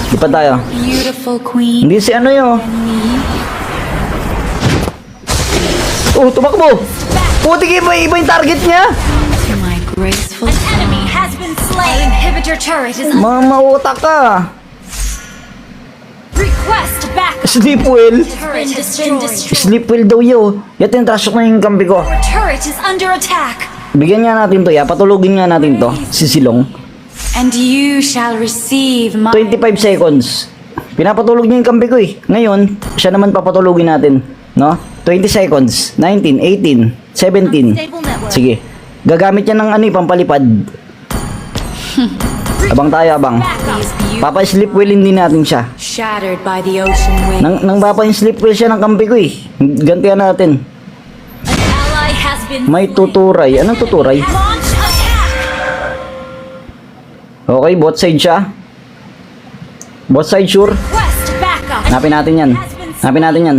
Lipad tayo. Beautiful queen. Hindi si ano yun. Oh, tumakbo. Putik, iba yung target niya. To my graceful Enemy has been slain. Inhibitor turret is Mautak ka. request backup. Sleep well. Turret has been destroyed. Sleep well daw yo. Yatin, trashok na yung kampi ko. Turret is under attack. Bigyan nga natin to, ya. Patulugin nga natin to. Si Silong. and you shall receive my 25 seconds. Pinapatulog niya yung kampi ko eh. Ngayon, siya naman papatulogin natin. No? 20 seconds. 19, 18, 17. Sige. Gagamit niya ng ano eh, pampalipad. Abang tayo, abang. Papa-sleep wheelin din natin siya. shattered by the ocean wind. Nang papa-sleep wheel siya ng kampi ko eh. Gantihan natin. An ally has been May tuturay. Anong tuturay? launch attack. Okay, both side siya. Both side sure. Request backup. Hanapin natin yan. Hanapin natin yan.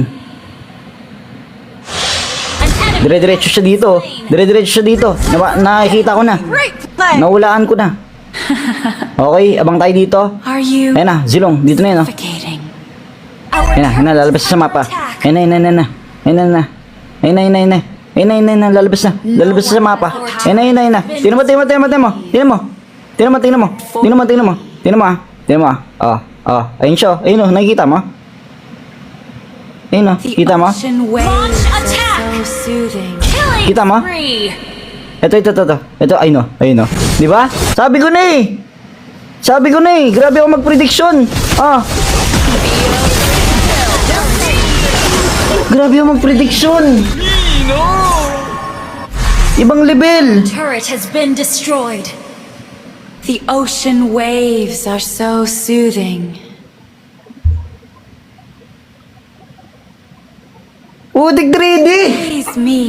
An enemy Dire-diretso siya dito. Dire-diretso siya dito. Nakikita ko na. Nahulaan ko na. Okay, abang tayo dito. Are you Ayun na, Zilong. Dito na yun, oh. suffocating? Ayun na, lalabas sa mapa. Ayun na, ayun na. Ayun na. Ayun na, ayun na. Ayun na, lalabas na. Lalabas sa mapa. Ayun na. Tingnan mo. Ayun siya. Ayun oh, nakikita mo? Ayun oh, The kita mo? ocean waves Launch are attack. so soothing. killing Kita mo? spree. Ito, ayun oh. Di ba? Sabi ko na eh. Grabe ako mag-prediction. Grabe ako mag-prediction. Ibang level. Turret has been destroyed. The ocean waves are so soothing. Udik 3D. Please me.